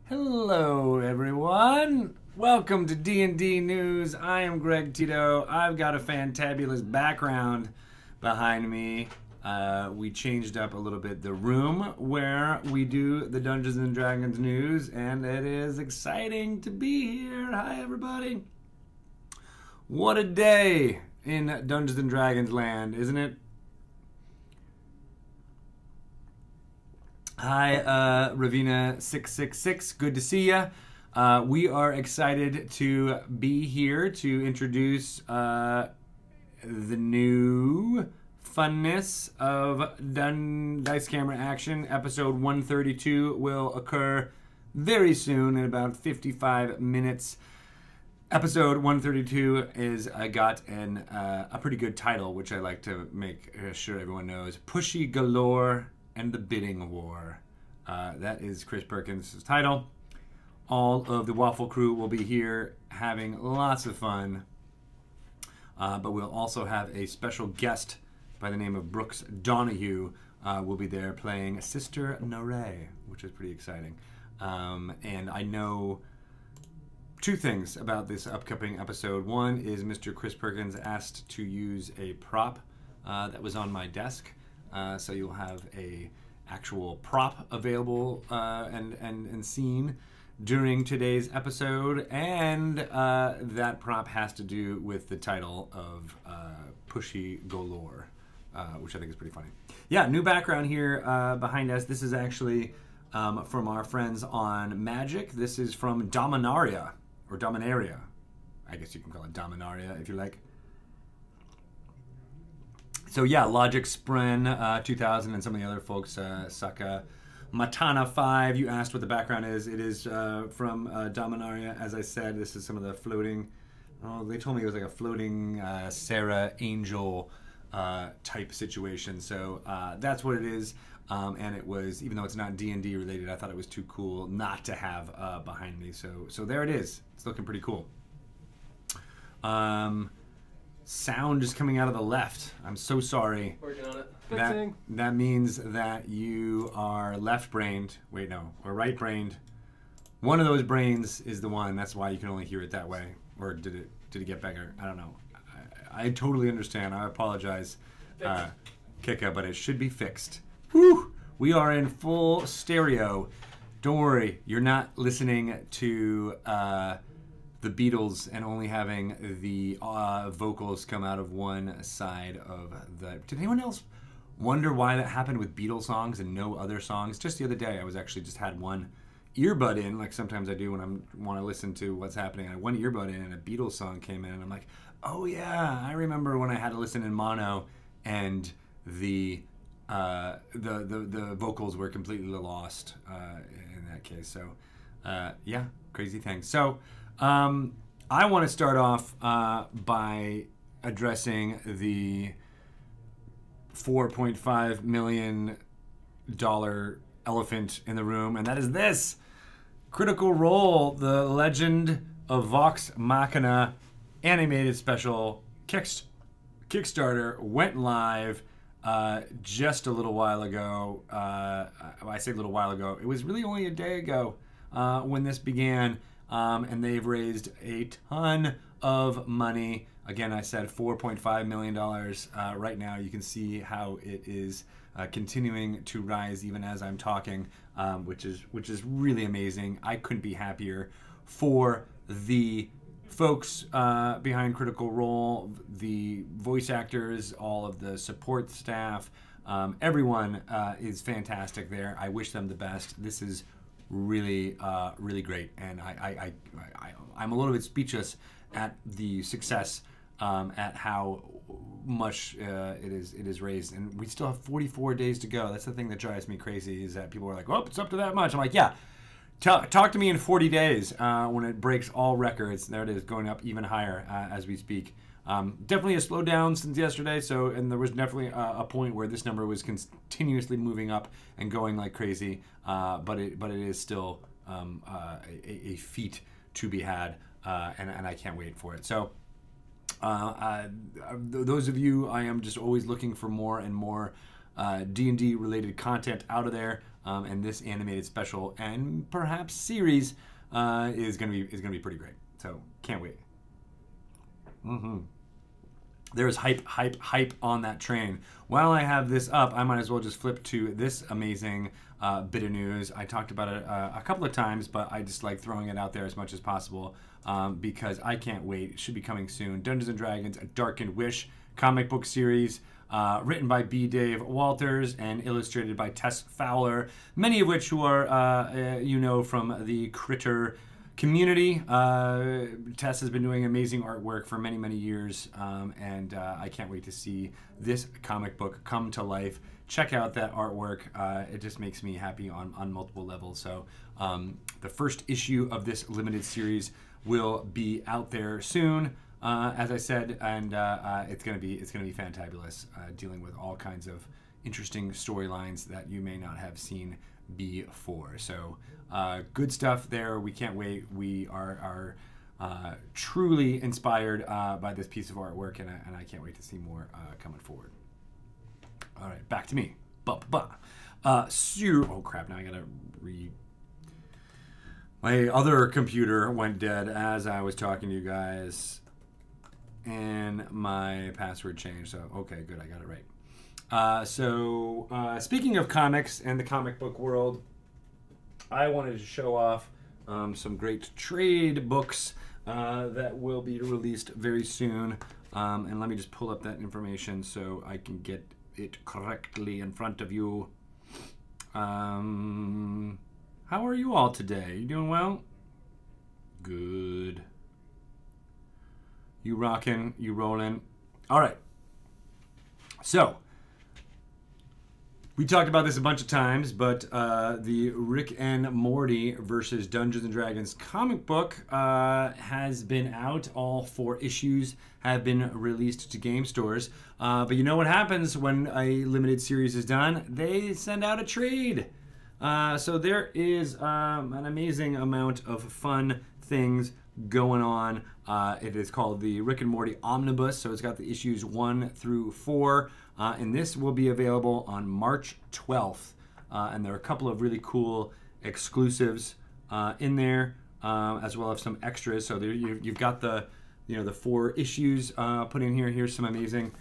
Hello, everyone. Welcome to D&D News. I am Greg Tito. I've got a fantabulous background behind me. We changed up a little bit the room where we do the Dungeons & Dragons news, and it is exciting to be here. Hi, everybody. What a day in Dungeons & Dragons land, isn't it? Hi, Ravina666. Good to see ya. We are excited to be here to introduce the new funness of Dice Camera Action. Episode 132 will occur very soon in about 55 minutes. Episode 132 is got a pretty good title, which I like to make sure everyone knows. Pushy Galore and the Bidding War. That is Chris Perkins' title. All of the Waffle crew will be here having lots of fun. But we'll also have a special guest by the name of Brooks Donahue will be there playing Sister Nare, which is pretty exciting. And I know two things about this upcoming episode. One is Mr. Chris Perkins asked to use a prop that was on my desk. So you'll have a actual prop available and seen during today's episode, and that prop has to do with the title of Pushy Galore, which I think is pretty funny. Yeah, new background here behind us. This is actually from our friends on Magic. This is from Dominaria, or Dominaria. I guess you can call it Dominaria if you like. So yeah, Logic Spren 2000 and some of the other folks, Saka Matana 5. You asked what the background is. It is from Dominaria. As I said, this is some of the floating, they told me it was like a floating Sarah Angel type situation. So that's what it is. And it was, even though it's not D&D related, I thought it was too cool not to have behind me. So there it is. It's looking pretty cool. Sound is coming out of the left. I'm so sorry. Working on it. That means that you are left-brained. Wait, no. Or right-brained. One of those brains is the one. That's why you can only hear it that way. Or did it get better? I don't know. I totally understand. I apologize, Kika, but it should be fixed. Whew! We are in full stereo. Don't worry. You're not listening to the Beatles and only having the vocals come out of one side of the... Did anyone else wonder why that happened with Beatles songs and no other songs? Just the other day, I was actually just had one earbud in, like sometimes I do when I want to listen to what's happening. I had one earbud in and a Beatles song came in and I'm like, oh yeah, I remember when I had to listen in mono and the vocals were completely lost in that case. So yeah, crazy thing. So I want to start off by addressing the $4.5 million elephant in the room, and that is this. Critical Role, the Legend of Vox Machina animated special Kickstarter went live just a little while ago. I say a little while ago. It was really only a day ago when this began. And they've raised a ton of money. Again, I said $4.5 million. Right now, you can see how it is continuing to rise even as I'm talking, which is really amazing. I couldn't be happier for the folks behind Critical Role, the voice actors, all of the support staff. Everyone is fantastic there. I wish them the best. This is really great, and I'm a little bit speechless at the success, at how much it is raised, and we still have 44 days to go. That's the thing that drives me crazy, is that people are like, oh, it's up to that much. I'm like, yeah, talk to me in 40 days when it breaks all records. There it is, going up even higher as we speak. Definitely a slowdown since yesterday, and there was definitely a point where this number was continuously moving up and going like crazy, but it is still a feat to be had, and I can't wait for it. So those of you, I am just always looking for more and more D&D related content out of there, and this animated special and perhaps series is gonna be pretty great. So can't wait. There's hype on that train. While I have this up, I might as well just flip to this amazing bit of news. I talked about it a couple of times, but I just like throwing it out there as much as possible because I can't wait. It should be coming soon. Dungeons & Dragons: A Darkened Wish comic book series, written by B. Dave Walters and illustrated by Tess Fowler, many of which who are, from the Critter community. Tess has been doing amazing artwork for many, many years, and I can't wait to see this comic book come to life. Check out that artwork. It just makes me happy on multiple levels. So the first issue of this limited series will be out there soon, as I said, and it's gonna be fantabulous, dealing with all kinds of interesting storylines that you may not have seen before. So good stuff there. We can't wait. We are truly inspired by this piece of artwork, and I can't wait to see more coming forward. All right, back to me. Oh crap! Now I gotta my other computer went dead as I was talking to you guys, and my password changed. So okay, good. I got it right. Speaking of comics and the comic book world, I wanted to show off some great trade books that will be released very soon. And let me just pull up that information so I can get it correctly in front of you. How are you all today? You doing well? Good. You rocking? You rolling? All right. So, we talked about this a bunch of times, but the Rick and Morty versus Dungeons & Dragons comic book has been out. All 4 issues have been released to game stores. But you know what happens when a limited series is done? They send out a trade. So there is an amazing amount of fun things going on. It is called the Rick and Morty Omnibus, so it's got the issues 1 through 4. And this will be available on March 12th. And there are a couple of really cool exclusives in there, as well as some extras. So there you've got the 4 issues put in here. Here's some amazing.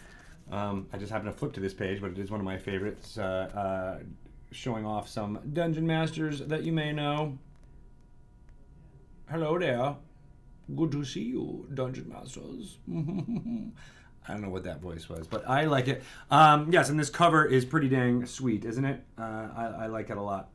I just happened to flip to this page, but it is one of my favorites, showing off some Dungeon Masters that you may know. Hello there. Good to see you, Dungeon Masters. I don't know what that voice was, but I like it. Yes, and this cover is pretty dang sweet, isn't it? I like it a lot.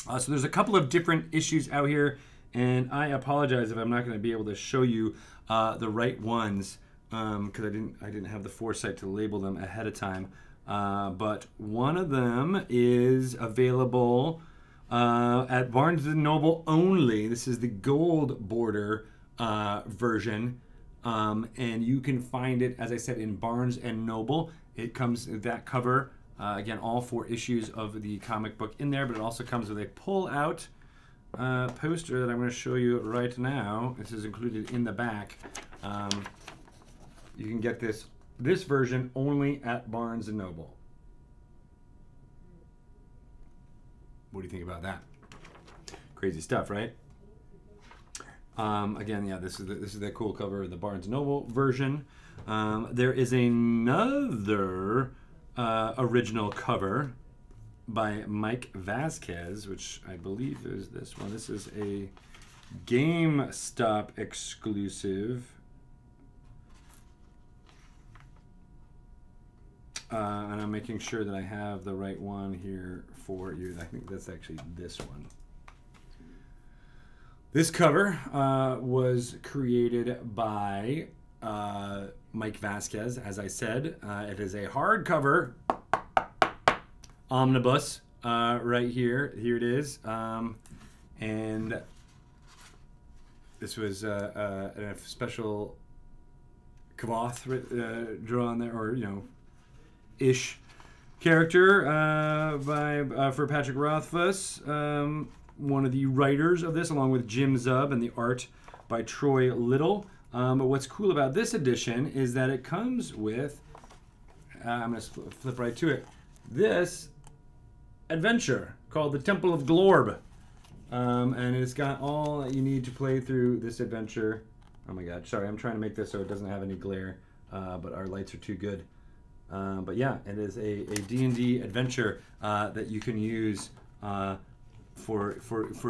So there's a couple of different issues out here, and I apologize if I'm not going to be able to show you the right ones, because I didn't have the foresight to label them ahead of time. But one of them is available at Barnes & Noble only. This is the gold border version. And you can find it, as I said, in Barnes & Noble. It comes with that cover. Again, all 4 issues of the comic book in there, but it also comes with a pull-out poster that I'm going to show you right now. This is included in the back. You can get this version only at Barnes & Noble. What do you think about that? Crazy stuff, right? Again, yeah, this is the cool cover of the Barnes & Noble version. There is another original cover by Mike Vasquez, which I believe is this one. This is a GameStop exclusive. And I'm making sure that I have the right one here for you. I think that's actually this one. This cover was created by Mike Vasquez, as I said. It is a hardcover omnibus right here. Here it is. And this was a special cloth drawn there, or, ish character for Patrick Rothfuss, one of the writers of this, along with Jim Zub, and the art by Troy Little. But what's cool about this edition is that it comes with, I'm going to flip right to it, this adventure called the Temple of Glorb. And it's got all that you need to play through this adventure. Oh my god, sorry, I'm trying to make this so it doesn't have any glare, but our lights are too good. But yeah, it is a D&D adventure that you can use for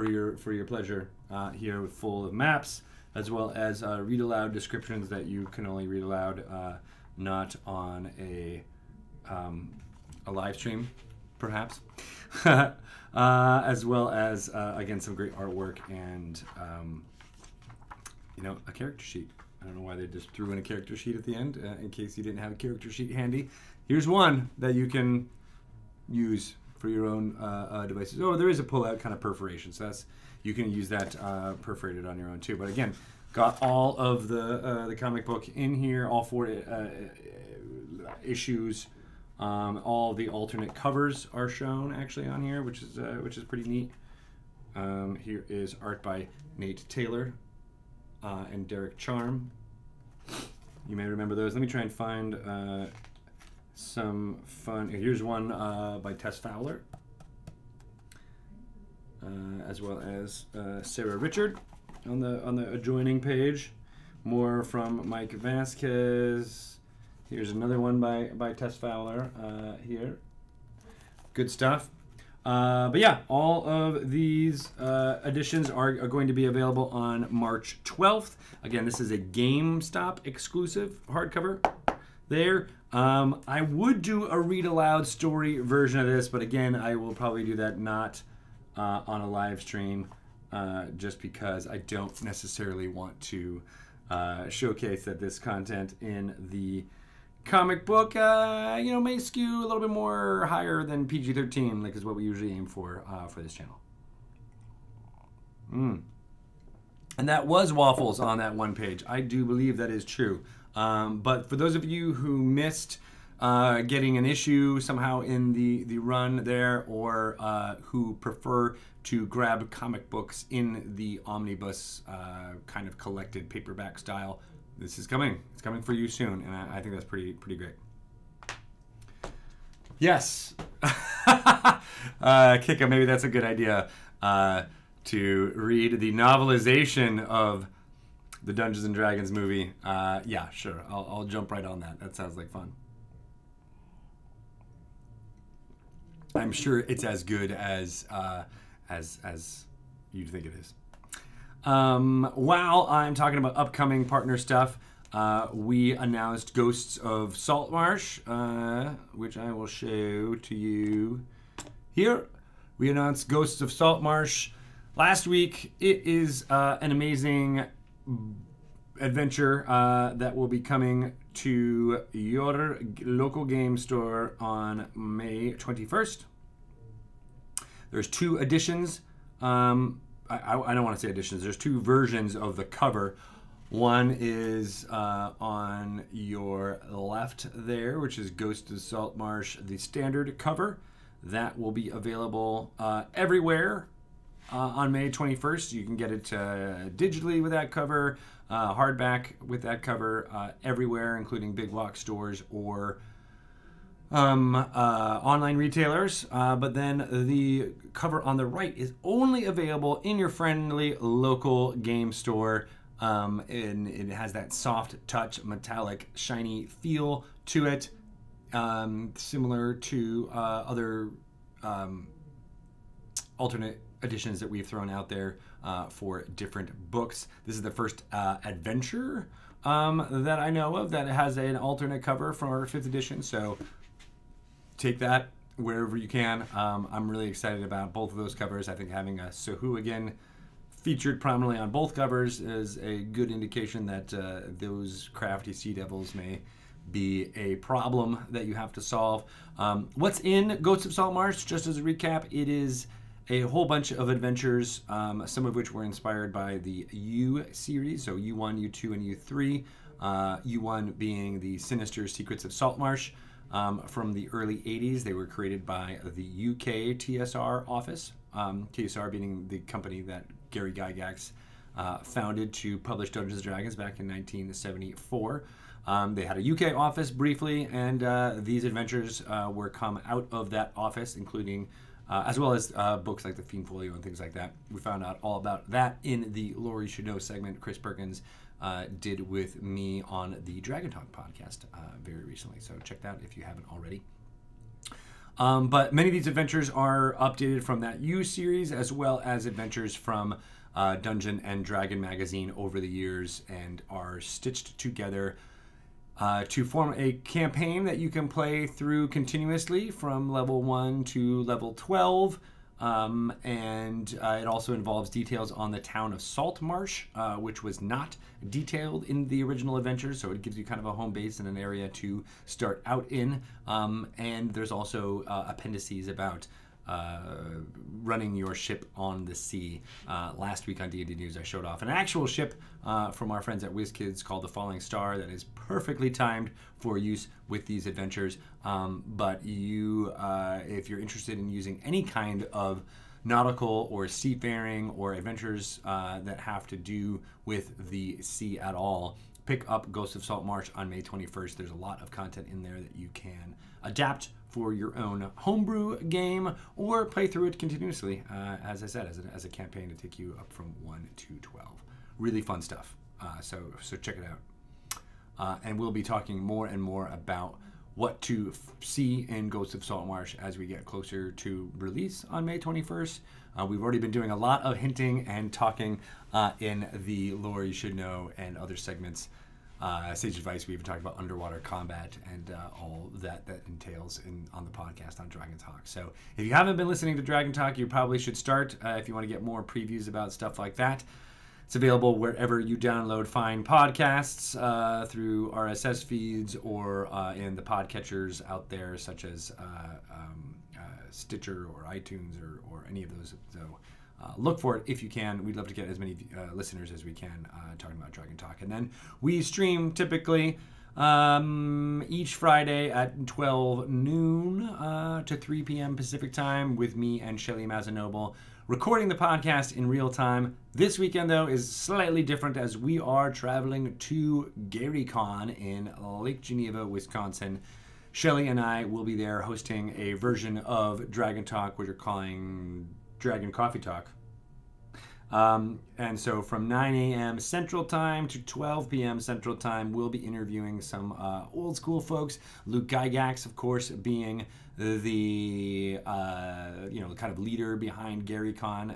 your pleasure here, full of maps, as well as read aloud descriptions that you can only read aloud, not on a live stream, perhaps. As well as again, some great artwork and you know, a character sheet. I don't know why they just threw in a character sheet at the end in case you didn't have a character sheet handy. Here's one that you can use for your own devices. Oh, there is a pull-out kind of perforation, so that's, you can use that perforated on your own too. But again, got all of the comic book in here, all 4 issues. All the alternate covers are shown actually on here, which is pretty neat. Here is art by Nate Taylor and Derek Charm. You may remember those. Let me try and find some fun. Here's one by Tess Fowler, as well as Sarah Richard on the adjoining page. More from Mike Vasquez. Here's another one by Tess Fowler here. Good stuff. But yeah, all of these editions are going to be available on March 12th. Again, this is a GameStop exclusive hardcover there. I would do a read aloud story version of this, but again, I will probably do that not on a live stream, just because I don't necessarily want to showcase that this content in the comic book, you know, may skew a little bit more higher than PG-13, like is what we usually aim for this channel. And that was waffles on that one page. I do believe that is true. But for those of you who missed getting an issue somehow in the run there, or who prefer to grab comic books in the Omnibus kind of collected paperback style, this is coming. It's coming for you soon, and I think that's pretty great. Yes. Kika, maybe that's a good idea to read the novelization of the Dungeons and Dragons movie. Yeah, sure. I'll jump right on that. That sounds like fun. I'm sure it's as good as you'd think it is. While I'm talking about upcoming partner stuff, we announced Ghosts of Saltmarsh, which I will show to you here. We announced Ghosts of Saltmarsh last week. It is an amazing adventure that will be coming to your local game store on May 21st. There's 2 editions. I don't want to say editions. There's 2 versions of the cover. One is on your left there, which is Ghost of Saltmarsh, the standard cover. That will be available everywhere on May 21st. You can get it digitally with that cover, hardback with that cover, everywhere, including big box stores or online retailers, but then the cover on the right is only available in your friendly local game store, and it has that soft touch, metallic, shiny feel to it, similar to other alternate editions that we've thrown out there for different books. This is the first adventure that I know of that has an alternate cover for our 5th edition, so take that wherever you can. I'm really excited about both of those covers. I think having a Sahuagin featured prominently on both covers is a good indication that those crafty sea devils may be a problem that you have to solve. What's in Ghosts of Saltmarsh, just as a recap, it is a whole bunch of adventures, some of which were inspired by the U series, so U1, U2, and U3. U1 being the Sinister Secrets of Saltmarsh. From the early 80s. They were created by the UK TSR office, TSR being the company that Gary Gygax founded to publish Dungeons & Dragons back in 1974. They had a UK office briefly, and these adventures were come out of that office, including as well as books like the Fiend Folio and things like that. We found out all about that in the Lore You Should Know segment Chris Perkins did with me on the Dragon Talk podcast very recently. So check that out if you haven't already. But many of these adventures are updated from that U series, as well as adventures from Dungeon and Dragon magazine over the years, and are stitched together to form a campaign that you can play through continuously from level 1 to level 12. And it also involves details on the town of Saltmarsh, which was not detailed in the original adventures, so it gives you kind of a home base and an area to start out in. And there's also appendices about running your ship on the sea. Last week on D&D News, I showed off an actual ship from our friends at WizKids called the Falling Star that is perfectly timed for use with these adventures. But you, if you're interested in using any kind of nautical or seafaring or adventures that have to do with the sea at all, pick up Ghosts of Saltmarsh on May 21st. There's a lot of content in there that you can adapt for your own homebrew game or play through it continuously, as I said, as a campaign to take you up from 1 to 12. Really fun stuff. So check it out. And we'll be talking more and more about what to see in Ghosts of Saltmarsh as we get closer to release on May 21st. We've already been doing a lot of hinting and talking in the Lore You Should Know and other segments. Sage Advice, we even talked about underwater combat and all that entails on the podcast on Dragon Talk. So if you haven't been listening to Dragon Talk, you probably should start if you want to get more previews about stuff like that. It's available wherever you download fine podcasts through RSS feeds or in the podcatchers out there, such as Stitcher or iTunes or any of those. So look for it if you can. We'd love to get as many listeners as we can talking about Dragon Talk. And then we stream typically each Friday at 12 noon to 3 p.m. Pacific time with me and Shelly Mazanoble recording the podcast in real time. This weekend, though, is slightly different as we are traveling to GaryCon in Lake Geneva, Wisconsin. Shelly and I will be there hosting a version of Dragon Talk, which we're calling Dragon Coffee Talk. And so from 9 a.m. Central Time to 12 p.m. Central Time, we'll be interviewing some old school folks. Luke Gygax, of course, being the kind of leader behind GaryCon,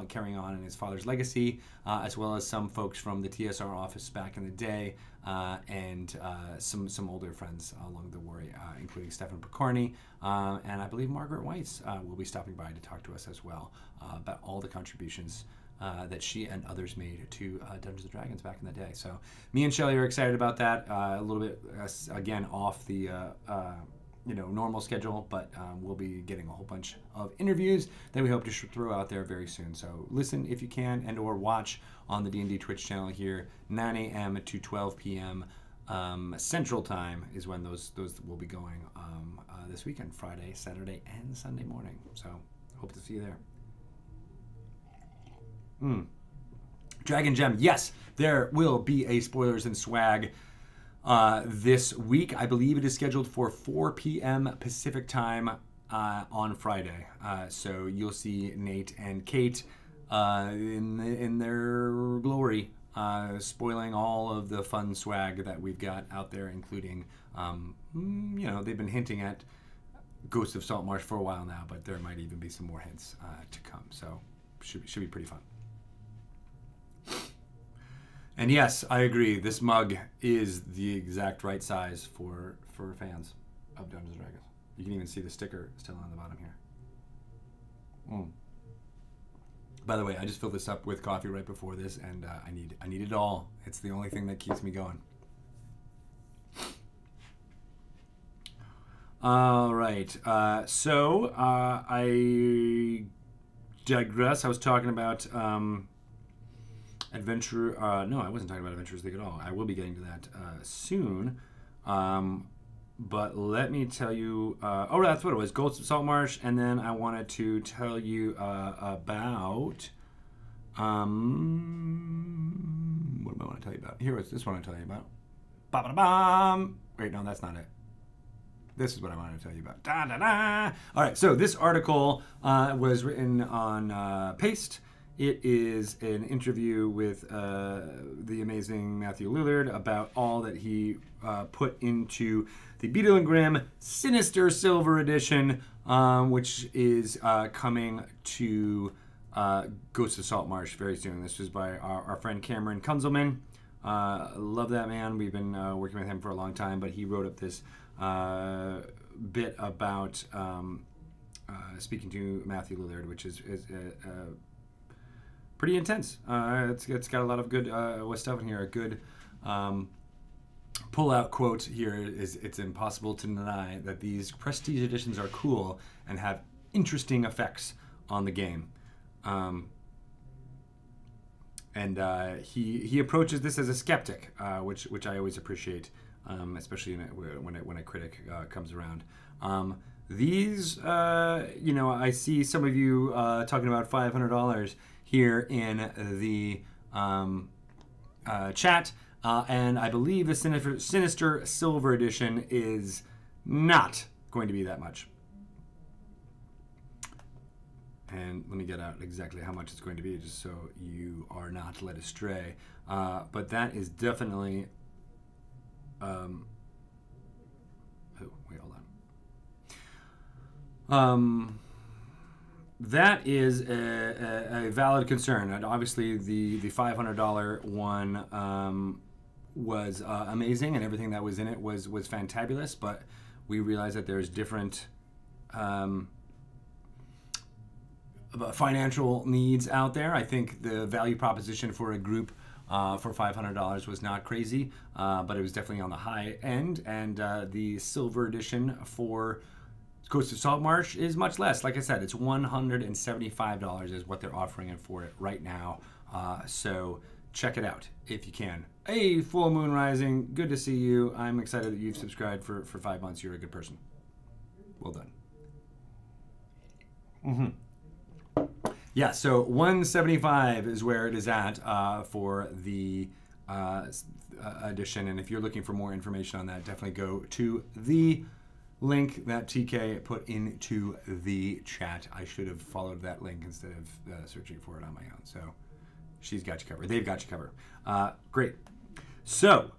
carrying on in his father's legacy, as well as some folks from the TSR office back in the day, and some older friends along the way, including Stefan Picorni, and I believe Margaret Weiss will be stopping by to talk to us as well about all the contributions that she and others made to Dungeons & Dragons back in the day. So me and Shelly are excited about that. A little bit, again, off the normal schedule, but we'll be getting a whole bunch of interviews that we hope to throw out there very soon. So listen if you can, and or watch on the D&D Twitch channel here. 9 a.m. to 12 p.m. Central Time is when those will be going this weekend, Friday, Saturday, and Sunday morning. So hope to see you there. Dragon Gem, yes, there will be a Spoilers and Swag this week. I believe it is scheduled for 4 p.m. Pacific Time on Friday. So you'll see Nate and Kate in their glory, spoiling all of the fun swag that we've got out there, including, they've been hinting at Ghosts of Saltmarsh for a while now, but there might even be some more hints to come. So should be pretty fun. And yes, I agree. This mug is the exact right size for fans of Dungeons & Dragons. You can even see the sticker still on the bottom here. By the way, I just filled this up with coffee right before this, and I need it all. It's the only thing that keeps me going. All right. So I digress. I was talking about Adventure. No, I wasn't talking about Adventures League at all. I will be getting to that soon. But let me tell you. That's what it was. Ghosts of Saltmarsh, and then I wanted to tell you about. What do I want to tell you about? Here is this one I tell you about. Ba-ba-da-bam. Wait, no, that's not it. This is what I wanted to tell you about. Da-da-da. All right, so this article was written on Paste. It is an interview with the amazing Matthew Lillard about all that he put into the Beadle and Grimm Sinister Silver Edition, which is coming to Ghosts of Saltmarsh very soon. This was by our friend Cameron Kunzelman. Love that man. We've been working with him for a long time, but he wrote up this bit about speaking to Matthew Lillard, which is pretty intense. It's got a lot of good stuff in here. A good pull-out quote here is, "It's impossible to deny that these prestige editions are cool and have interesting effects on the game." He approaches this as a skeptic, which I always appreciate, especially when a critic comes around. These, I see some of you talking about $500 here in the chat, and I believe the Sinister Silver Edition is not going to be that much. And let me get out exactly how much it's going to be, just so you are not led astray. But that is definitely... oh, wait, hold on. That is a valid concern. And obviously, the $500 one was amazing, and everything that was in it was fantabulous. But we realize that there's different... financial needs out there. I think the value proposition for a group for $500 was not crazy, but it was definitely on the high end. And the silver edition for Ghosts of Saltmarsh is much less. Like I said, it's $175 is what they're offering it for it right now. So check it out if you can. Hey, Full Moon Rising, good to see you. I'm excited that you've subscribed for 5 months. You're a good person. Well done. Yeah, so $175 is where it is at for the edition. And if you're looking for more information on that, definitely go to the link that TK put into the chat. I should have followed that link instead of searching for it on my own. So she's got you covered. They've got you covered. Great. So,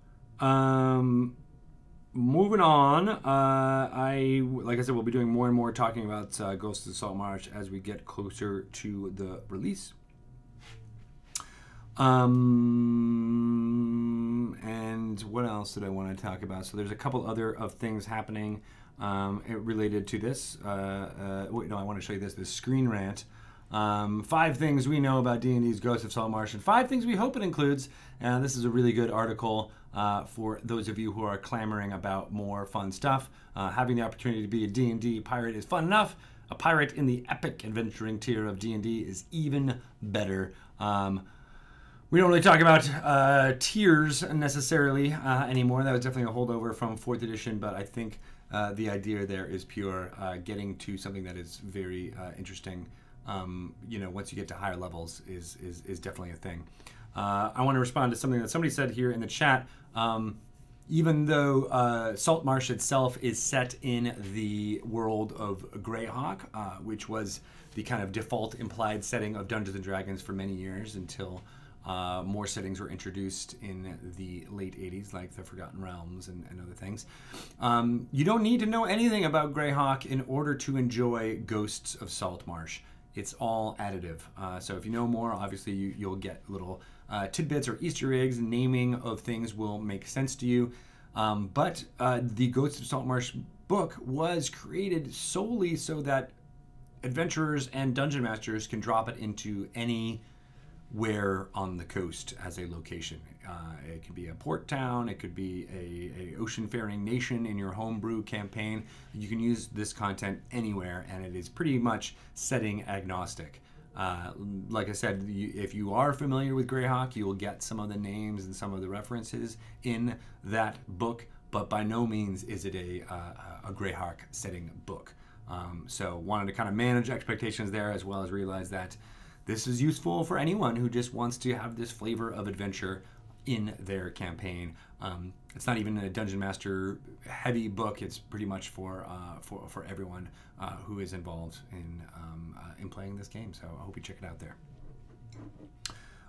moving on, like I said, we'll be doing more and more talking about Ghosts of Saltmarsh as we get closer to the release. And what else did I want to talk about? So there's a couple other of things happening related to this. Wait, no, I want to show you this screen rant. 5 things we know about D&D's Ghosts of Saltmarsh, and 5 things we hope it includes. And this is a really good article for those of you who are clamoring about more fun stuff. Having the opportunity to be a D&D pirate is fun enough. A pirate in the epic adventuring tier of D&D is even better. We don't really talk about tiers necessarily anymore. That was definitely a holdover from 4th edition, but I think the idea there is pure getting to something that is very interesting. Once you get to higher levels is definitely a thing. I want to respond to something that somebody said here in the chat. Even though Saltmarsh itself is set in the world of Greyhawk, which was the kind of default implied setting of Dungeons & Dragons for many years until more settings were introduced in the late 80s, like the Forgotten Realms and other things. You don't need to know anything about Greyhawk in order to enjoy Ghosts of Saltmarsh. It's all additive. So if you know more, obviously you'll get little tidbits or Easter eggs. Naming of things will make sense to you. But the Ghosts of Saltmarsh book was created solely so that adventurers and dungeon masters can drop it into anywhere on the coast as a location. It could be a port town, it could be a ocean-faring nation in your homebrew campaign. You can use this content anywhere, and it is pretty much setting agnostic. Like I said, if you are familiar with Greyhawk, you will get some of the names and some of the references in that book, but by no means is it a Greyhawk setting book. So wanted to kind of manage expectations there, as well as realize that this is useful for anyone who just wants to have this flavor of adventure in their campaign. It's not even a Dungeon Master heavy book. It's pretty much for everyone who is involved in playing this game. So I hope you check it out there.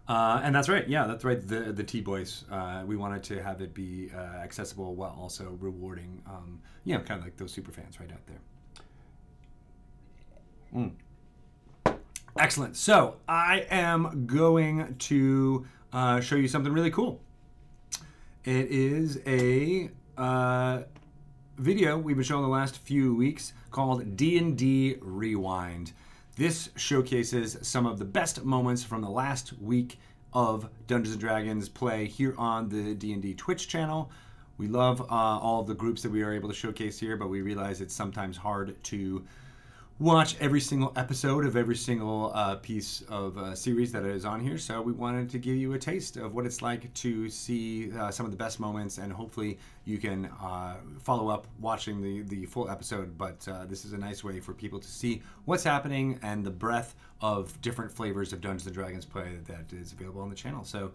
And that's right. Yeah, that's right. The T-Boys. We wanted to have it be accessible while also rewarding, kind of like those super fans right out there. Excellent. So I am going to show you something really cool. It is a video we've been showing the last few weeks called D&D Rewind. This showcases some of the best moments from the last week of Dungeons & Dragons play here on the D&D Twitch channel. We love all of the groups that we are able to showcase here, but we realize it's sometimes hard to watch every single episode of every single piece of series that is on here. So we wanted to give you a taste of what it's like to see some of the best moments, and hopefully you can follow up watching the full episode. But this is a nice way for people to see what's happening and the breadth of different flavors of Dungeons & Dragons play that is available on the channel. So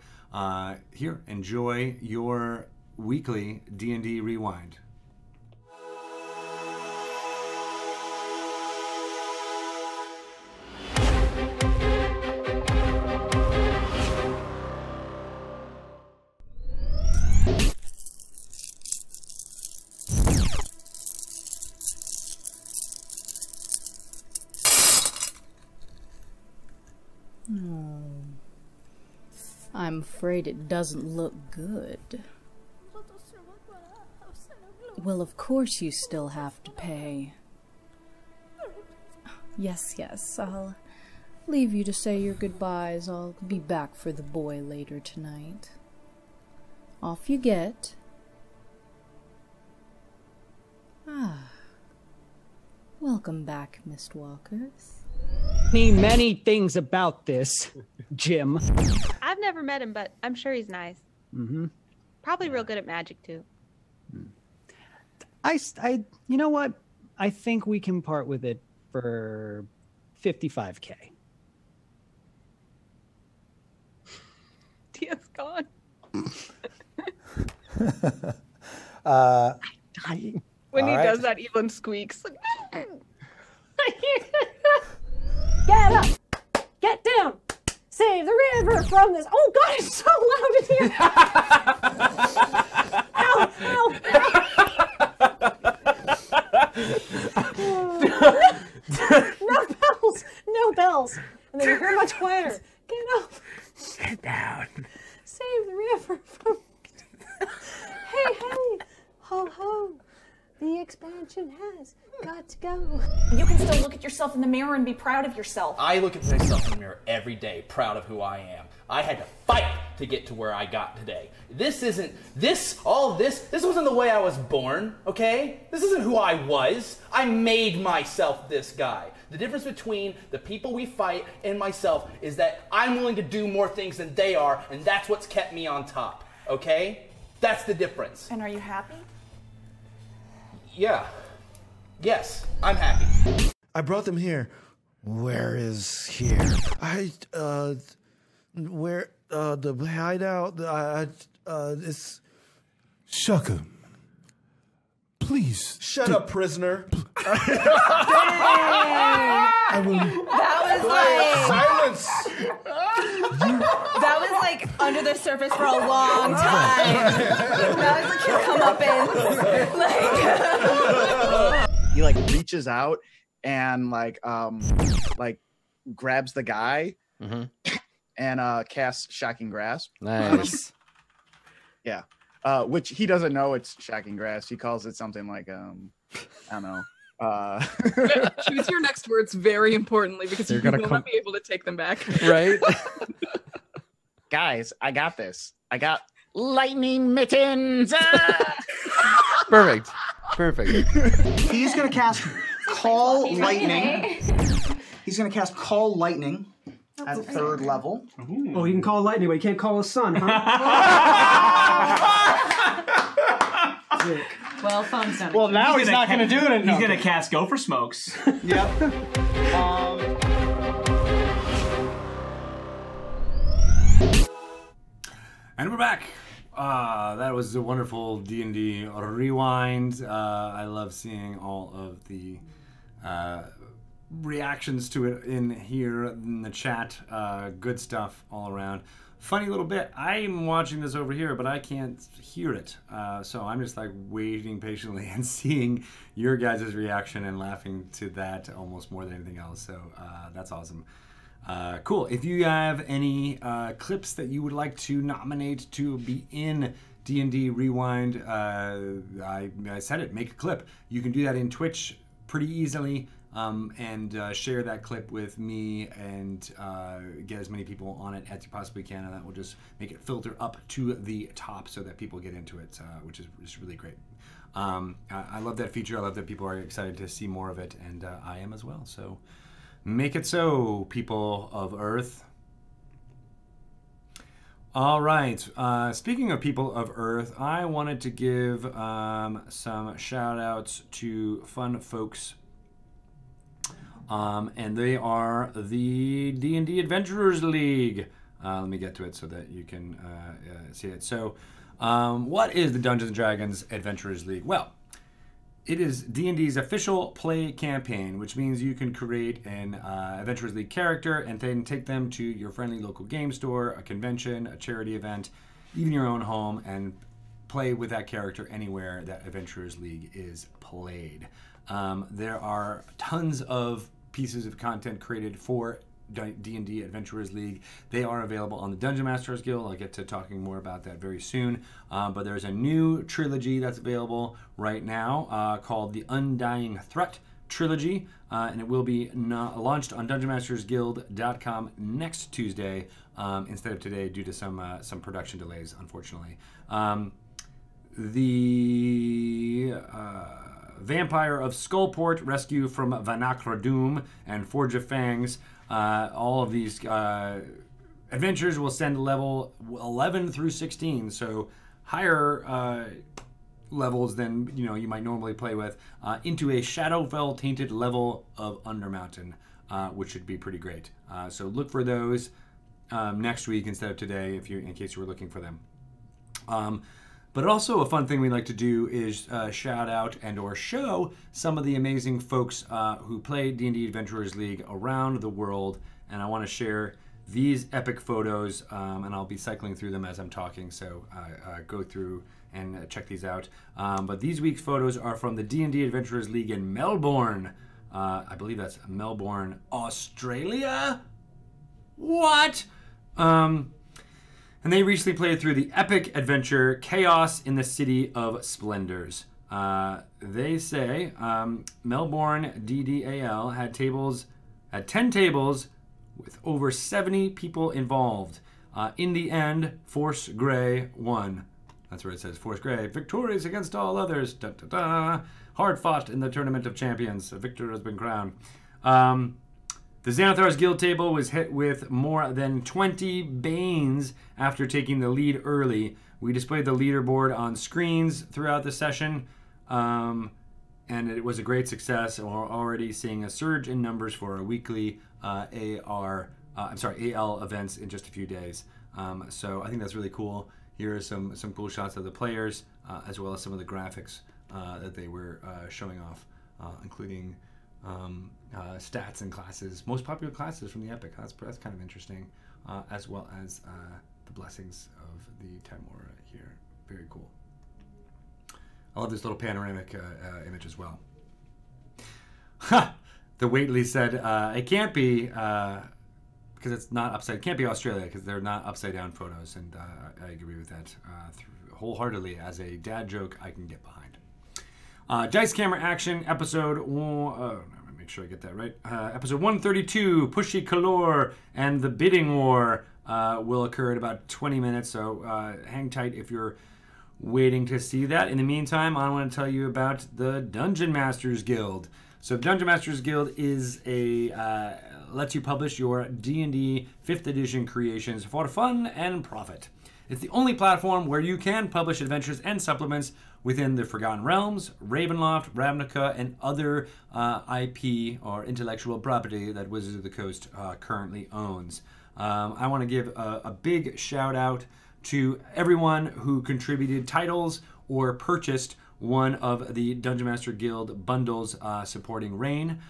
here, enjoy your weekly D&D Rewind. I'm afraid it doesn't look good. Well, of course you still have to pay. Yes, I'll leave you to say your goodbyes. I'll be back for the boy later tonight. Off you get. Welcome back, Mistwalkers. Many things about this, Jim. I've never met him, but I'm sure he's nice. Mm-hmm. Probably real good at magic, too. You know what? I think we can part with it for $55K. Tia's gone. I'm dying. When he does that, Evelyn squeaks. Get up! Get down! Save the river from this. Oh God, it's so loud in here! Ow! No bells! No bells! And then you hear much quieter. Get up! Get down. Save the river from. Hey! Ho ho! The expansion has got to go. You can still look at yourself in the mirror and be proud of yourself. I look at myself in the mirror every day, proud of who I am. I had to fight to get to where I got today. This wasn't the way I was born, okay? This isn't who I was. I made myself this guy. The difference between the people we fight and myself is that I'm willing to do more things than they are, and that's what's kept me on top, okay? That's the difference. And are you happy? Yeah. Yes, I'm happy. I brought them here. Where is here? Where, the hideout, it's... Shaka, please. Shut up, prisoner. I will... That was like... Silence! That was like under the surface for a long time. That was like his come up in. He like reaches out and like grabs the guy and casts Shocking Grasp. Nice. Yeah. Which he doesn't know it's Shocking Grasp. He calls it something like I don't know. Choose your next words very importantly because you will not be able to take them back. Right? Guys, I got this. I got lightning mittens. Perfect. He's going to cast Call Lightning. He's going to cast Call Lightning at 3rd level. Ooh. Oh, he can call lightning, but he can't call his son, huh? Well, phone sounded. Well, now he's not going to do it. He's going to cast Go for Smokes. Yep. And we're back. That was a wonderful D&D rewind. I love seeing all of the reactions to it in here in the chat. Good stuff all around. Funny little bit. I'm watching this over here, but I can't hear it. So I'm just like waiting patiently and seeing your guys' reaction and laughing to that almost more than anything else. So that's awesome. Cool. If you have any clips that you would like to nominate to be in D&D Rewind, I said it, make a clip. You can do that in Twitch pretty easily and share that clip with me and get as many people on it as you possibly can, and that will just make it filter up to the top so that people get into it, which is really great. I love that feature. I love that people are excited to see more of it, and I am as well. So make it so, people of Earth. All right. Speaking of people of Earth, I wanted to give some shout outs to fun folks. And they are the D&D Adventurers League. Let me get to it so that you can see it. So what is the Dungeons & Dragons Adventurers League? Well, it is D&D's official play campaign, which means you can create an Adventurers League character and then take them to your friendly local game store, a convention, a charity event, even your own home, and play with that character anywhere that Adventurers League is played. There are tons of pieces of content created for D&D Adventurers League. They are available on the Dungeon Masters Guild. I'll get to talking more about that very soon. But there's a new trilogy that's available right now called the Undying Trilogy, and it will be launched on DungeonMastersGuild.com next Tuesday instead of today due to some production delays, unfortunately. Vampire of Skullport, Rescue from Vanacra Doom, and Forge of Fangs. All of these adventures will send level 11 through 16, so higher levels than you might normally play with, into a Shadowfell tainted level of Undermountain, which should be pretty great. So look for those next week instead of today, in case you were looking for them. But also a fun thing we like to do is shout out and or show some of the amazing folks who play D&D Adventurers League around the world. And I want to share these epic photos, and I'll be cycling through them as I'm talking, so go through and check these out. But these week's photos are from the D&D Adventurers League in Melbourne. I believe that's Melbourne, Australia? What? And they recently played through the epic adventure Chaos in the City of Splendors. They say Melbourne DDAL had 10 tables with over 70 people involved. In the end, Force Grey won. That's where it says Force Grey, victorious against all others. Da, da, da. Hard fought in the Tournament of Champions. A victor has been crowned. The Xanathar's Guild table was hit with more than 20 Banes after taking the lead early. We displayed the leaderboard on screens throughout the session, and it was a great success. We're already seeing a surge in numbers for our weekly AL events in just a few days. So I think that's really cool. Here are some cool shots of the players, as well as some of the graphics that they were showing off, including stats and classes, most popular classes from the Epic. That's kind of interesting, as well as the blessings of the Timora here. Very cool. I love this little panoramic image as well. Ha! The Waitley said it can't be because it's not upside. It can't be Australia because they're not upside down photos, and I agree with that wholeheartedly. As a dad joke, I can get behind. Dice Camera Action episode. Make sure I get that right. Episode 132, Pushy Kalor and the Bidding War will occur in about 20 minutes. So hang tight if you're waiting to see that. In the meantime, I want to tell you about the Dungeon Masters Guild. So the Dungeon Masters Guild is lets you publish your D&D 5th edition creations for fun and profit. It's the only platform where you can publish adventures and supplements within the Forgotten Realms, Ravenloft, Ravnica, and other IP or intellectual property that Wizards of the Coast currently owns. I want to give a big shout out to everyone who contributed titles or purchased one of the Dungeon Master Guild bundles supporting Rain.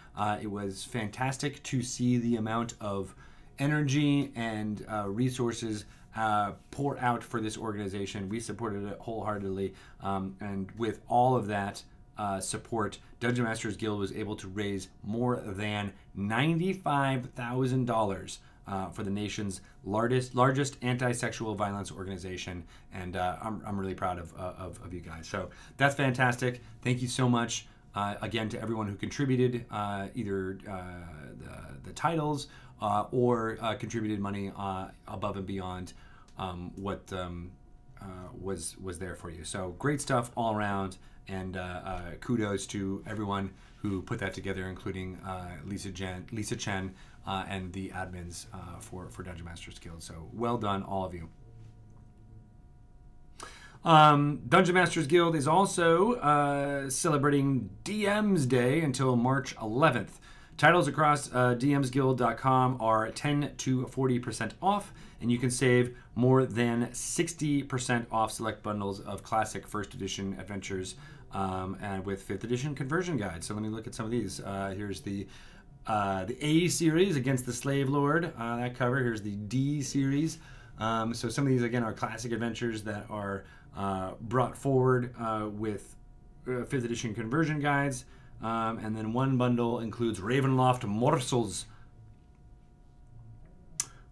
It was fantastic to see the amount of energy and resources pour out for this organization. We supported it wholeheartedly, and with all of that support, Dungeon Masters Guild was able to raise more than $95,000 for the nation's largest anti-sexual violence organization, and I'm really proud of you guys. So that's fantastic. Thank you so much again to everyone who contributed either the titles or contributed money above and beyond what was there for you. So great stuff all around, and kudos to everyone who put that together, including Lisa Chen, and the admins for Dungeon Masters Guild. So well done, all of you. Dungeon Masters Guild is also celebrating DM's Day until March 11th. Titles across dmsguild.com are 10 to 40% off, and you can save more than 60% off select bundles of classic first edition adventures and with 5th edition conversion guides. So let me look at some of these. Here's the A series, Against the Slave Lord, that cover. Here's the D series. So some of these, again, are classic adventures that are brought forward with 5th edition conversion guides. And then one bundle includes Ravenloft Morsels,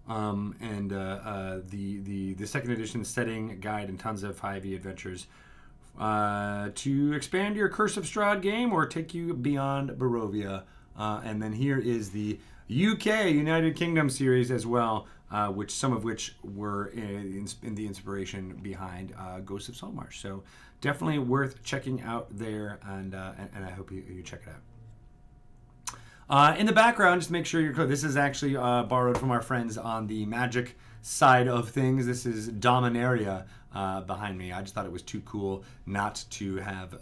and the 2nd edition setting guide and tons of 5e adventures to expand your Curse of Strahd game or take you beyond Barovia. And then here is the UK, United Kingdom series as well, some of which were in the inspiration behind Ghosts of Saltmarsh. So definitely worth checking out there, and I hope you check it out. In the background, just to make sure you're clear, this is actually borrowed from our friends on the magic side of things. This is Dominaria behind me. I just thought it was too cool not to have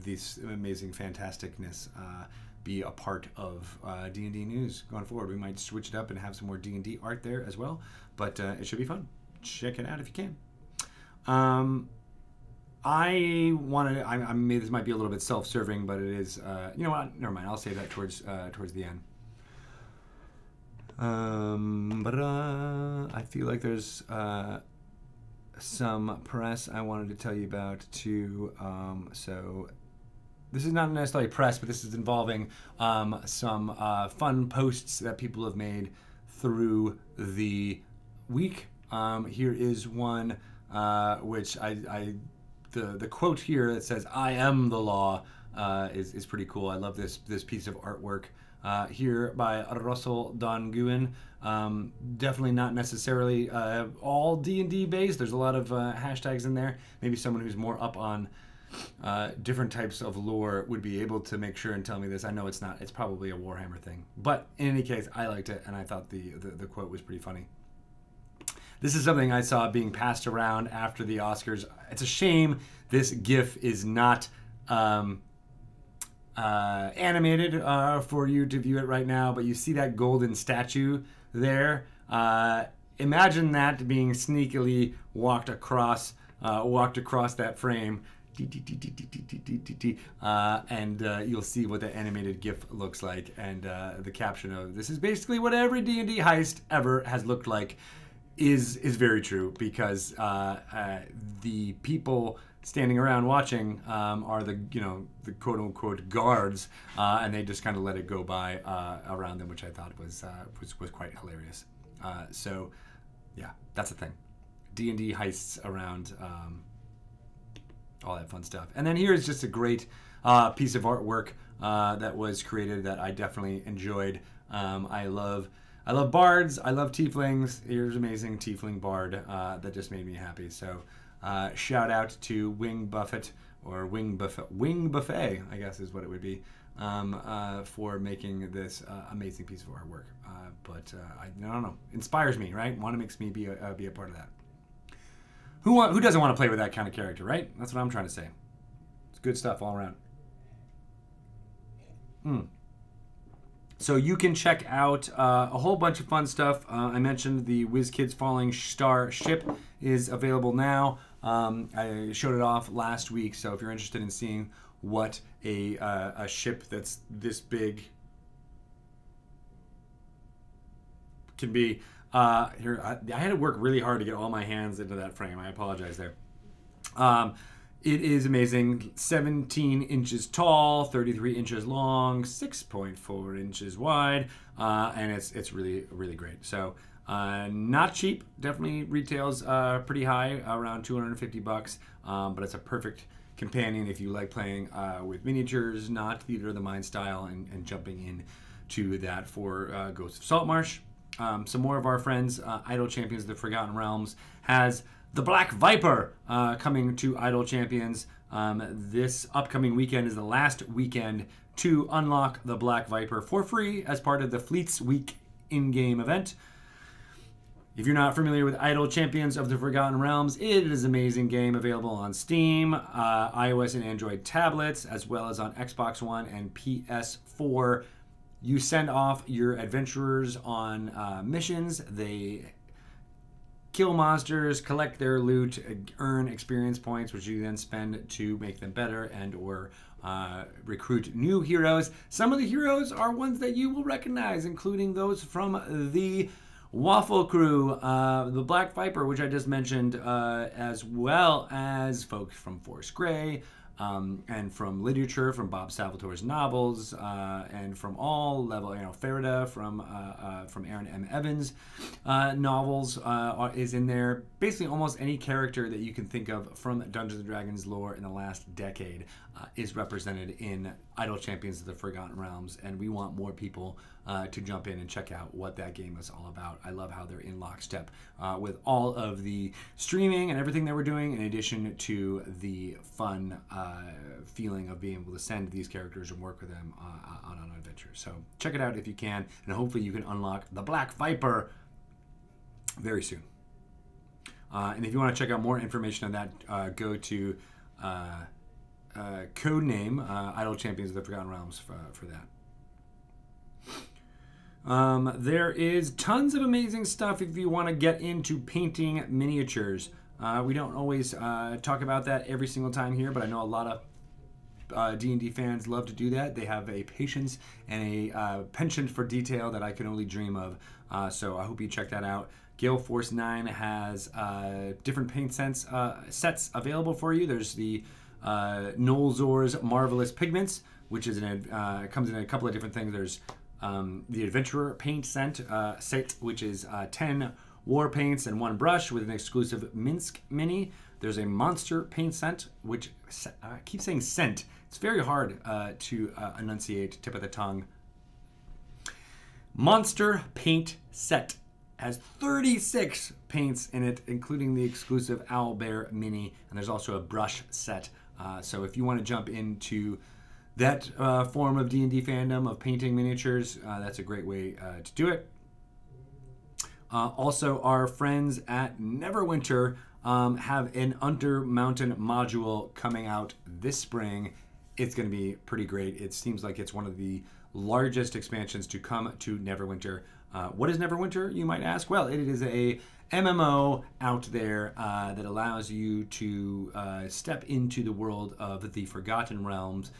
this amazing fantasticness be a part of D&D news going forward. We might switch it up and have some more D&D art there as well, but it should be fun. Check it out if you can. This might be a little bit self-serving, but it is, you know what, never mind, I'll say that towards the end. I feel like there's some press I wanted to tell you about too. So this is not necessarily press, but this is involving some fun posts that people have made through the week. Here is one which the quote here that says "I am the law" is pretty cool. I love this piece of artwork here by Russell Don Guin. Definitely not necessarily all D&D based. There's a lot of hashtags in there. Maybe someone who's more up on different types of lore would be able to make sure and tell me this. I know it's not. It's probably a Warhammer thing. But in any case, I liked it, and I thought the quote was pretty funny. This is something I saw being passed around after the Oscars. It's a shame this GIF is not animated for you to view it right now, but you see that golden statue there. Imagine that being sneakily walked across that frame. And you'll see what the animated GIF looks like, and the caption of "This is basically what every D&D heist ever has looked like" is very true, because the people standing around watching are the quote unquote guards, and they just kind of let it go by around them, which I thought was quite hilarious. So yeah, that's the thing. D&D heists around. All that fun stuff. And then here is just a great piece of artwork that was created that I definitely enjoyed. I love bards. I love tieflings. Here's amazing tiefling bard that just made me happy. So shout out to Wing Buffett, or Wing Buffet, I guess is what it would be, for making this amazing piece of artwork. But I don't know, inspires me, right? Makes me be a part of that. Who doesn't want to play with that kind of character, right? That's what I'm trying to say. It's good stuff all around. So you can check out a whole bunch of fun stuff. I mentioned the WizKids Falling Star ship is available now. I showed it off last week, so if you're interested in seeing what a ship that's this big can be, here I had to work really hard to get all my hands into that frame. I apologize there. It is amazing. 17 inches tall, 33 inches long, 6.4 inches wide, and it's really, really great. So not cheap. Definitely retails pretty high, around $250, but it's a perfect companion if you like playing with miniatures, not Theater of the Mind style, and jumping in to that for Ghosts of Saltmarsh. Some more of our friends, Idle Champions of the Forgotten Realms, has the Black Viper coming to Idle Champions. This upcoming weekend is the last weekend to unlock the Black Viper for free as part of the Fleets Week in-game event. If you're not familiar with Idle Champions of the Forgotten Realms, it is an amazing game available on Steam, iOS and Android tablets, as well as on Xbox One and PS4. You send off your adventurers on missions. They kill monsters, collect their loot, earn experience points, which you then spend to make them better and or recruit new heroes. Some of the heroes are ones that you will recognize, including those from the Waffle Crew, the Black Viper, which I just mentioned, as well as folks from Force Grey, and from literature, from Bob Salvatore's novels, and from all level, Farida from Aaron M. Evans' novels is in there. Basically, almost any character that you can think of from Dungeons & Dragons lore in the last decade is represented in Idle Champions of the Forgotten Realms, and we want more people to jump in and check out what that game is all about. I love how they're in lockstep with all of the streaming and everything that we're doing, in addition to the fun feeling of being able to send these characters and work with them on an adventure. So check it out if you can, and hopefully you can unlock the Black Viper very soon. And if you want to check out more information on that, go to codename Idle Champions of the Forgotten Realms for that. There is tons of amazing stuff if you want to get into painting miniatures. We don't always talk about that every single time here, but I know a lot of D&D fans love to do that. They have a patience and a penchant for detail that I can only dream of. So I hope you check that out. Gale Force 9 has different paint sets available for you. There's the Nolzor's Marvelous Pigments, which is comes in a couple of different things. There's the Adventurer Paint set, which is 10 war paints and 1 brush with an exclusive Minsk mini. There's a Monster Paint set, which I keep saying scent. It's very hard to enunciate, tip of the tongue. Monster Paint set has 36 paints in it, including the exclusive Owlbear mini, and there's also a brush set. So if you want to jump into that form of D&D fandom of painting miniatures, that's a great way to do it. Also, our friends at Neverwinter have an Undermountain module coming out this spring. It's going to be pretty great. It seems like it's one of the largest expansions to come to Neverwinter. What is Neverwinter, you might ask? Well, it is a MMO out there that allows you to step into the world of the Forgotten Realms.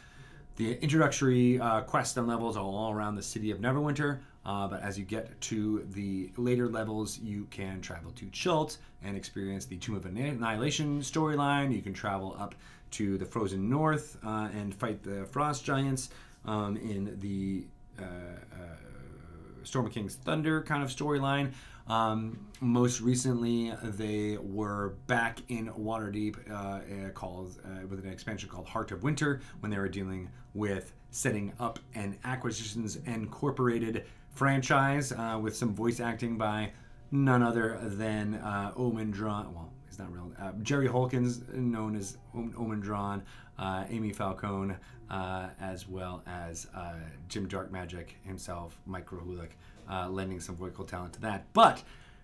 The introductory quests and levels are all around the city of Neverwinter, but as you get to the later levels, you can travel to Chult and experience the Tomb of Annihilation storyline. You can travel up to the Frozen North and fight the Frost Giants in the Storm of King's Thunder kind of storyline. Most recently, they were back in Waterdeep with an expansion called Heart of Winter, when they were dealing with setting up an Acquisitions Incorporated franchise with some voice acting by none other than Omendron. Well, he's not real. Jerry Holkins, known as Omendron, Amy Falcone, as well as Jim Dark Magic himself, Mike Krahulik, lending some vocal talent to that. But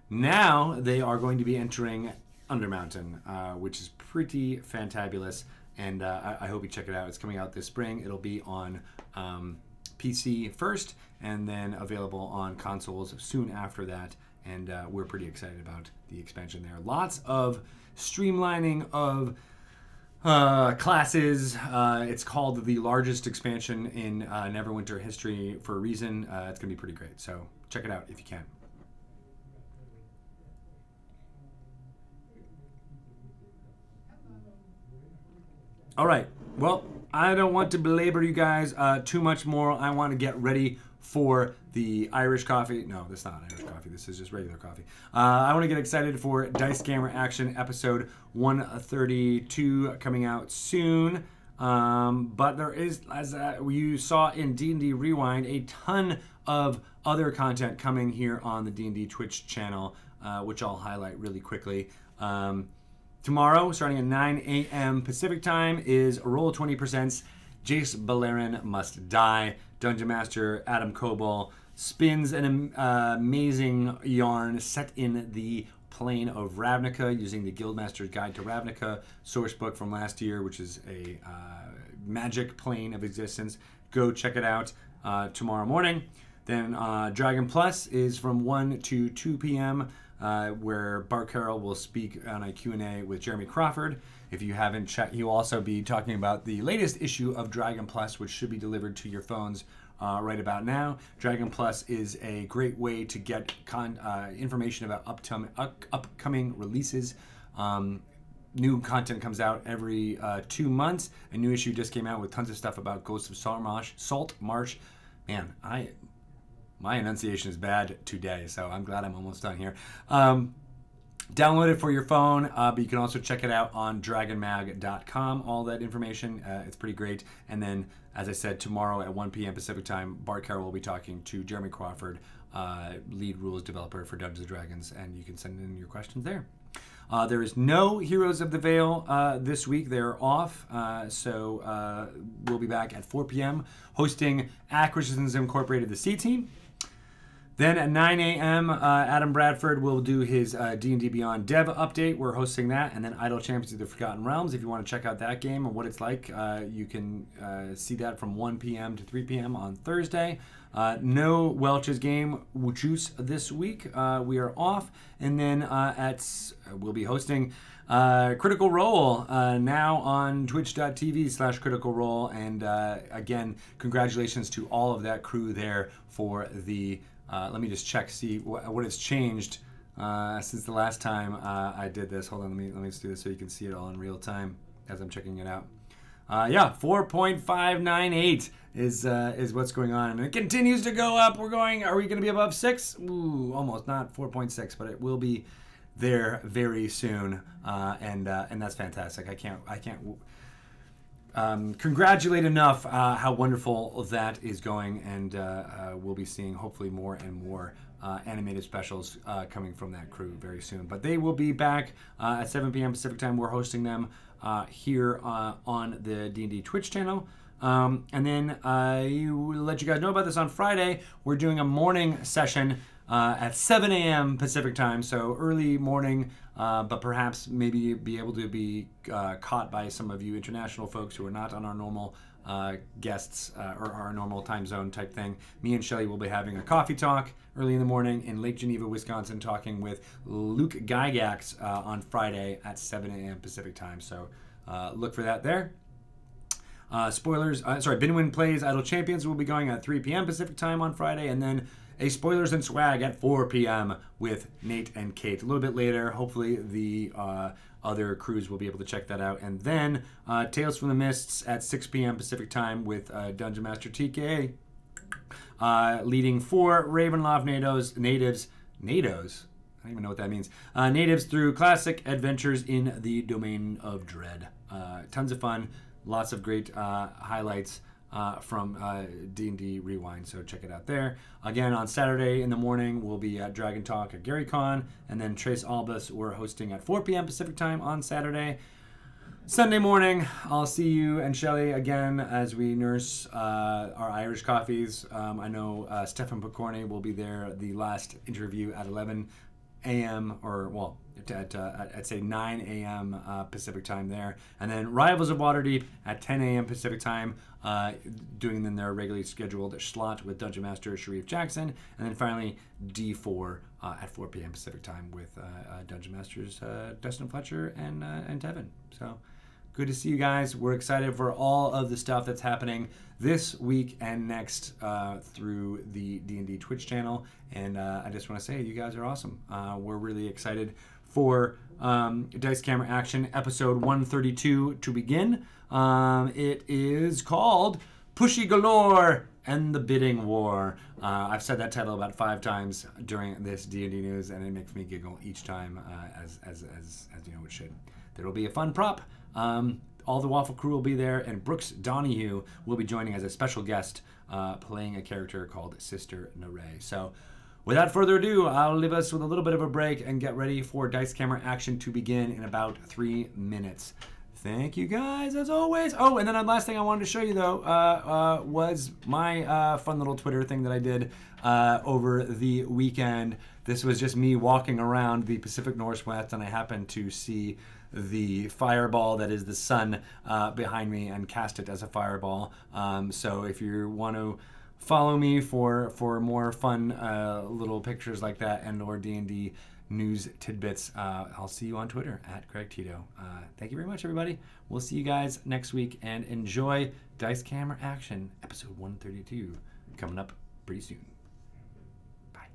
now they are going to be entering Undermountain, which is pretty fantabulous, and I hope you check it out. It's coming out this spring. It'll be on PC first, and then available on consoles soon after that. And we're pretty excited about the expansion there. Lots of streamlining of classes. It's called the largest expansion in Neverwinter history for a reason. It's going to be pretty great. So check it out if you can. All right. Well, I don't want to belabor you guys too much more. I want to get ready for the Irish coffee. No, this is not Irish coffee. This is just regular coffee. I want to get excited for Dice Scammer Action episode 132 coming out soon. But there is, as you saw in D&D Rewind, a ton of other content coming here on the D&D Twitch channel, which I'll highlight really quickly. Tomorrow, starting at 9 a.m. Pacific time, is Roll20 Presents Jace Beleren Must Die. Dungeon Master Adam Coble spins an amazing yarn set in the plane of Ravnica using the Guildmaster's Guide to Ravnica source book from last year, which is a magic plane of existence. Go check it out tomorrow morning. Then Dragon Plus is from 1 to 2 p.m., where Bart Carroll will speak on a Q&A with Jeremy Crawford. If you haven't checked, he'll also be talking about the latest issue of Dragon Plus, which should be delivered to your phones right about now. Dragon Plus is a great way to get information about upcoming releases. New content comes out every 2 months. A new issue just came out with tons of stuff about Ghosts of Saltmarsh. Man, my enunciation is bad today, so I'm glad I'm almost done here. Download it for your phone, but you can also check it out on dragonmag.com. All that information, it's pretty great. And then, as I said, tomorrow at 1 p.m. Pacific time, Bart Carroll will be talking to Jeremy Crawford, lead rules developer for Dungeons & Dragons, and you can send in your questions there. There is no Heroes of the Veil this week. They're off, so we'll be back at 4 p.m. hosting Acquisitions Incorporated, the C-Team. Then at 9 a.m., Adam Bradford will do his D&D Beyond Dev update. We're hosting that. And then Idle Champions of the Forgotten Realms. If you want to check out that game and what it's like, you can see that from 1 p.m. to 3 p.m. on Thursday. No Welch's Game Juice this week. We are off. And then we'll be hosting Critical Role now on twitch.tv/Critical Role. And again, congratulations to all of that crew there for the... let me just check, see what has changed since the last time I did this. Hold on, let me just do this so you can see it all in real time as I'm checking it out. Yeah, 4.598 is what's going on. I mean, it continues to go up. Are we going to be above 6? Ooh, almost, not 4.6, but it will be there very soon. And that's fantastic. I can't congratulate enough how wonderful that is going, and we'll be seeing hopefully more and more animated specials coming from that crew very soon. But they will be back at 7 p.m. Pacific time. We're hosting them here on the D&D Twitch channel. And then we'll let you guys know about this on Friday. We're doing a morning session at 7 a.m. Pacific time, so early morning, but perhaps maybe be able to be caught by some of you international folks who are not on our normal guests or our normal time zone type thing. Me and Shelly will be having a coffee talk early in the morning in Lake Geneva, Wisconsin, talking with Luke Gygax on Friday at 7 a.m. Pacific time, so look for that there. Spoilers, Binwin Plays Idle Champions will be going at 3 p.m. Pacific time on Friday, and then a Spoilers and Swag at 4 p.m. with Nate and Kate. A little bit later, hopefully the other crews will be able to check that out. And then Tales from the Mists at 6 p.m. Pacific time with Dungeon Master TK leading 4 Ravenloft natives. I don't even know what that means. Natives through classic adventures in the domain of dread. Tons of fun. Lots of great highlights from D&D Rewind, so check it out there. Again, on Saturday in the morning, we'll be at Dragon Talk at GaryCon, and then Trace Albus, we're hosting at 4 p.m. Pacific time on Saturday. Sunday morning, I'll see you and Shelly again as we nurse our Irish coffees. I know Stefan Picorni will be there, the last interview at 11 a.m. or well, at say 9 a.m. Pacific time there, and then Rivals of Waterdeep at 10 a.m. Pacific time, doing then their regularly scheduled slot with Dungeon Master Sharif Jackson, and then finally D4 at 4 p.m. Pacific time with Dungeon Masters Dustin Fletcher and Tevin. So good to see you guys. We're excited for all of the stuff that's happening this week and next through the D&D Twitch channel, and I just want to say you guys are awesome. We're really excited for Dice Camera Action episode 132 to begin. It is called Pushy Galore and the Bidding War. I've said that title about 5 times during this D&D news, and it makes me giggle each time, as you know it should. There will be a fun prop. All the Waffle Crew will be there, and Brooks Donahue will be joining as a special guest, playing a character called Sister Naray. So without further ado, I'll leave us with a little bit of a break and get ready for Dice Camera Action to begin in about 3 minutes. Thank you guys, as always. Oh, and then the last thing I wanted to show you, though, was my fun little Twitter thing that I did over the weekend. This was just me walking around the Pacific Northwest, and I happened to see the fireball that is the sun behind me and cast it as a fireball. So if you want to follow me for more fun little pictures like that and or D&D news tidbits, I'll see you on Twitter at Craig Tito. Thank you very much, everybody. We'll see you guys next week, and enjoy Dice Camera Action episode 132 coming up pretty soon. Bye.